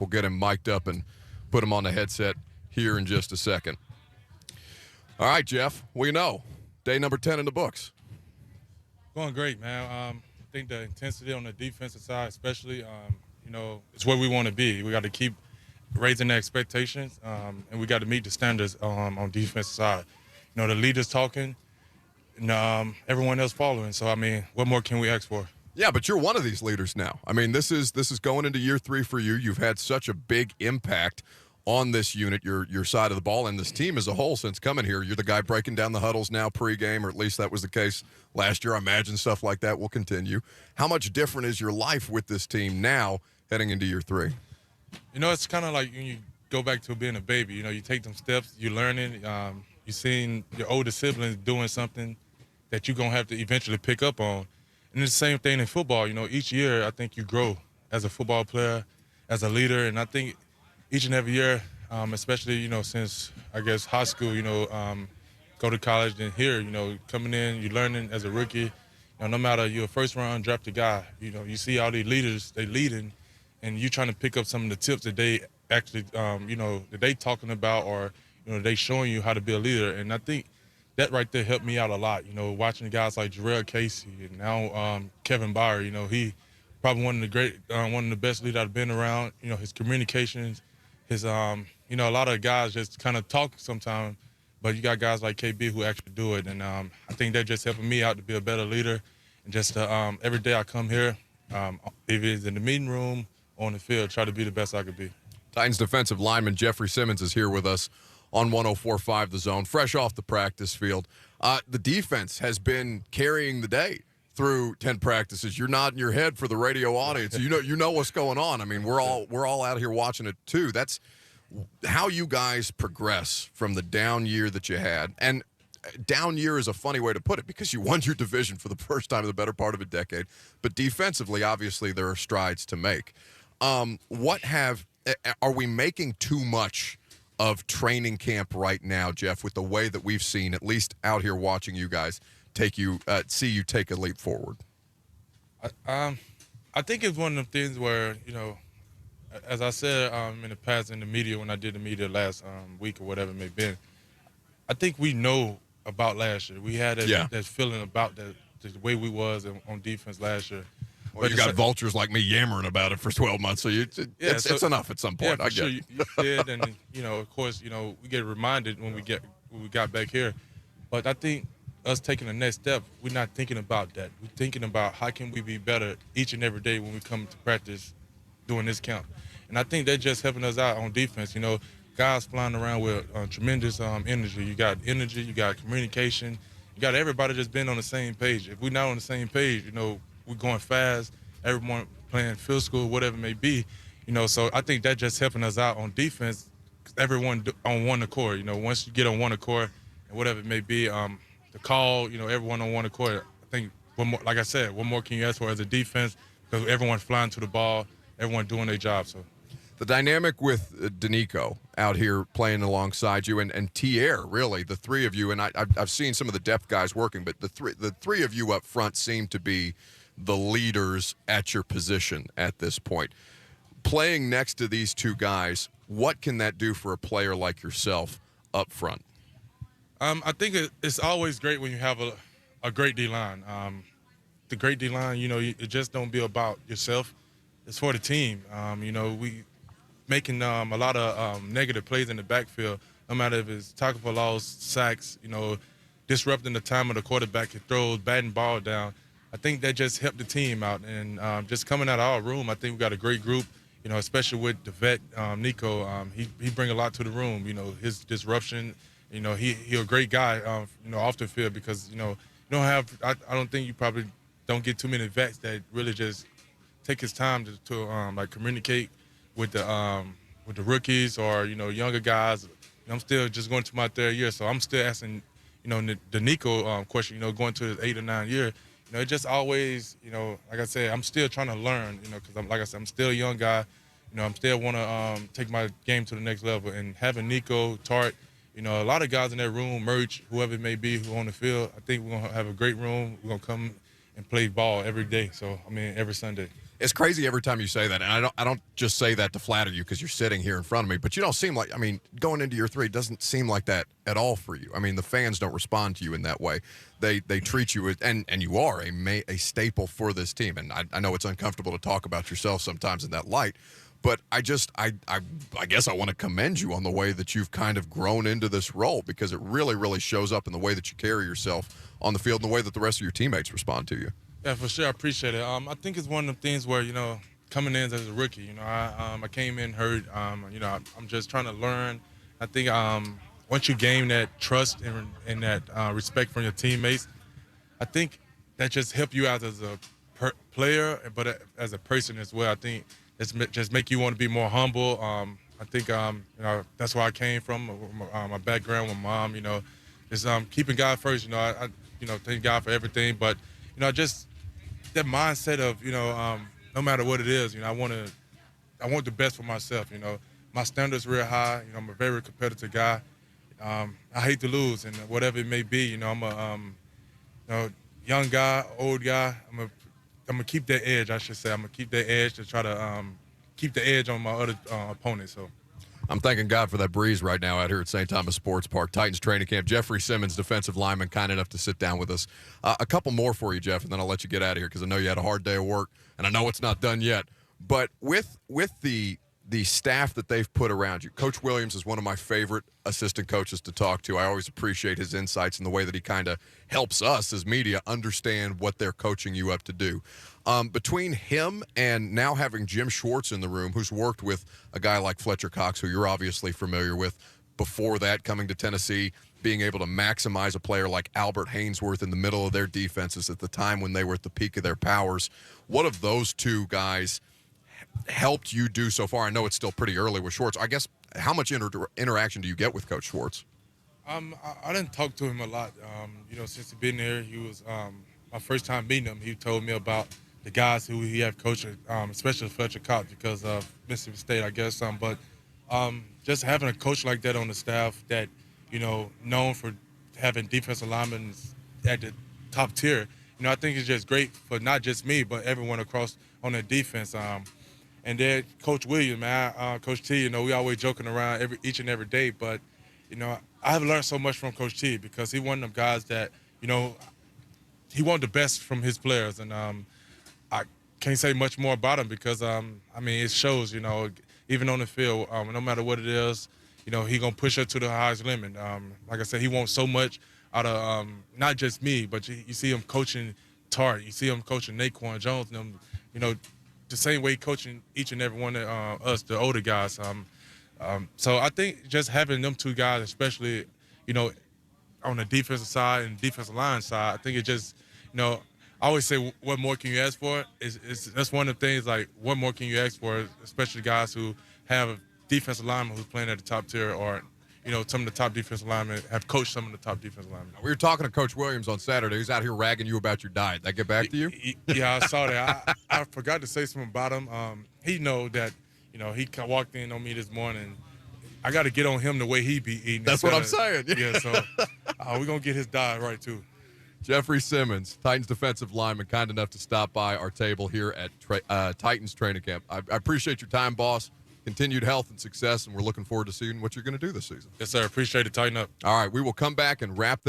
We'll get him mic'd up and put him on the headset here in just a second. All right, Jeff, we know. Day number 10 in the books. Going great, man. I think the intensity on the defensive side especially, it's where we want to be. We got to keep raising the expectations, and we got to meet the standards on defensive side. The leaders talking and everyone else following. So, what more can we ask for? Yeah, but you're one of these leaders now. This is going into year 3 for you. You've had such a big impact on this unit, your side of the ball, and this team as a whole since coming here. You're the guy breaking down the huddles now pregame, or at least that was the case last year. I imagine stuff like that will continue. How much different is your life with this team now heading into year 3? It's kind of like when you go back to being a baby. You take them steps, you're learning, you're seeing your older siblings doing something that you're going to have to eventually pick up on. And it's the same thing in football. Each year I think you grow as a football player, as a leader, and I think each and every year, especially, since, I guess, high school, go to college and here, coming in, you're learning as a rookie. No matter you're a first-round undrafted guy, you see all these leaders, they leading, and you're trying to pick up some of the tips that they actually, that they talking about or, they showing you how to be a leader. And I think that right there helped me out a lot, watching the guys like Jarrell Casey and now Kevin Byer, he probably one of the best leaders I've been around, his communications, his, a lot of guys just kind of talk sometimes, but you got guys like KB who actually do it. And I think that just helping me out to be a better leader. And just every day I come here, if it's in the meeting room or on the field, try to be the best I could be. Titans defensive lineman Jeffery Simmons is here with us on 104.5 The Zone, fresh off the practice field. The defense has been carrying the day through 10 practices. You're nodding your head for the radio audience. You know what's going on. We're all out here watching it too. That's how you guys progress from the down year that you had. And down year is a funny way to put it because you won your division for the first time in the better part of a decade. But defensively, obviously, there are strides to make. Are we making too much of training camp right now, Jeff, with the way that we've seen, at least out here watching you guys, see you take a leap forward? I think it's one of the things where, as I said in the past in the media, when I did the media last week or whatever it may have been, I think we know about last year. We had that feeling about the way we was on defense last year. Well, you got vultures like me yammering about it for 12 months, so it's enough at some point. Yeah, for sure. You did, and of course, we get reminded when we got back here. But I think us taking the next step, we're not thinking about that. We're thinking about how can we be better each and every day when we come to practice doing this camp. And I think that's just helping us out on defense. Guys flying around with tremendous energy. You got energy, you got communication, you got everybody just being on the same page. If we're not on the same page, we're going fast, everyone playing field school, whatever it may be, so I think that just helping us out on defense, everyone on one accord. Once you get on one accord and whatever it may be, the call, everyone on one accord, I think one more, like I said, what more can you ask for as a defense? Because everyone's flying to the ball, everyone doing their job. So the dynamic with Danico out here playing alongside you and Tier, really, the three of you, and I've seen some of the depth guys working, but the three of you up front seem to be the leaders at your position at this point. Playing next to these two guys, what can that do for a player like yourself up front? I think it's always great when you have a great D-line. The great D-line, it just don't be about yourself. It's for the team. We making a lot of negative plays in the backfield, no matter if it's tackle for loss, sacks, disrupting the time of the quarterback, he throws, batting ball down. I think that just helped the team out. And just coming out of our room, I think we got a great group, especially with the vet, Nico. He bring a lot to the room, his disruption. He a great guy, off the field because, you don't have – I don't think you probably don't get too many vets that really just take his time to communicate with the rookies or, younger guys. I'm still just going to my third year, so I'm still asking, the Nico question, going to his 8th or 9th year. It just always, like I said, I'm still trying to learn, because I'm still a young guy. I'm still want to take my game to the next level. And having Nico, Tart, a lot of guys in that room, Merch, whoever it may be who on the field, I think we're going to have a great room. We're going to come and play ball every day. So, every Sunday. It's crazy every time you say that, and I don't just say that to flatter you because you're sitting here in front of me, but you don't seem like, I mean, going into year 3 doesn't seem like that at all for you. I mean, the fans don't respond to you in that way. They treat you as, and you are a staple for this team, and I know it's uncomfortable to talk about yourself sometimes in that light, but I guess I want to commend you on the way that you've kind of grown into this role, because it really, really shows up in the way that you carry yourself on the field and the way that the rest of your teammates respond to you. Yeah, for sure. I appreciate it. I think it's one of the things where, coming in as a rookie, I came in hurt. I'm just trying to learn. I think once you gain that trust and that respect from your teammates, I think that just help you out as a player, but as a person as well. I think it's just make you want to be more humble. I think that's where I came from. My background with mom, is keeping God first. I thank God for everything, but just that mindset of, no matter what it is, I want the best for myself. My standards real high. I'm a very competitive guy. I hate to lose, and whatever it may be, I'm a young guy, old guy. I'm gonna keep that edge. I should say I'm gonna keep that edge to try to keep the edge on my other opponents. So. I'm thanking God for that breeze right now out here at St. Thomas Sports Park. Titans training camp. Jeffery Simmons, defensive lineman, kind enough to sit down with us. A couple more for you, Jeff, and then I'll let you get out of here because I know you had a hard day of work, and I know it's not done yet. But with the staff that they've put around you, Coach Williams is one of my favorite assistant coaches to talk to. I always appreciate his insights and the way that he kind of helps us as media understand what they're coaching you up to do. Between him and now having Jim Schwartz in the room, who's worked with a guy like Fletcher Cox, who you're obviously familiar with, before that, coming to Tennessee, being able to maximize a player like Albert Haynesworth in the middle of their defenses at the time when they were at the peak of their powers. What have those two guys helped you do so far? I know it's still pretty early with Schwartz. I guess, how much interaction do you get with Coach Schwartz? I didn't talk to him a lot. Since he's been there, he was my first time meeting him. He told me about the guys who he had coached, especially Fletcher Cox because of Mississippi State, I guess. But just having a coach like that on the staff that, known for having defensive linemen at the top tier, I think it's just great for not just me, but everyone across on the defense. And then Coach Williams, Coach T, we always joking around each and every day. But, I have learned so much from Coach T because he one of them guys that, he wanted the best from his players. And I can't say much more about him because, it shows, even on the field, no matter what it is, he going to push us to the highest limit. Like I said, he wants so much out of not just me, but you see him coaching Tart. You see him coaching Naquan Jones and them, the same way coaching each and every one of us, the older guys. So I think just having them two guys, especially, on the defensive side and defensive line side, I think it just, I always say, what more can you ask for? That's one of the things, like, what more can you ask for, especially guys who have a defensive lineman who's playing at the top tier or, some of the top defensive linemen have coached some of the top defensive linemen. We were talking to Coach Williams on Saturday. He was out here ragging you about your diet. Did that get back to you? Yeah, I saw that. I forgot to say something about him. He know that, he walked in on me this morning. I got to get on him the way he be eating. That's what I'm saying. Yeah, so we're going to get his diet right, too. Jeffery Simmons, Titans defensive lineman, kind enough to stop by our table here at Titans training camp. I appreciate your time, boss. Continued health and success, and we're looking forward to seeing what you're going to do this season. Yes, sir. Appreciate it. Tighten up. All right, we will come back and wrap this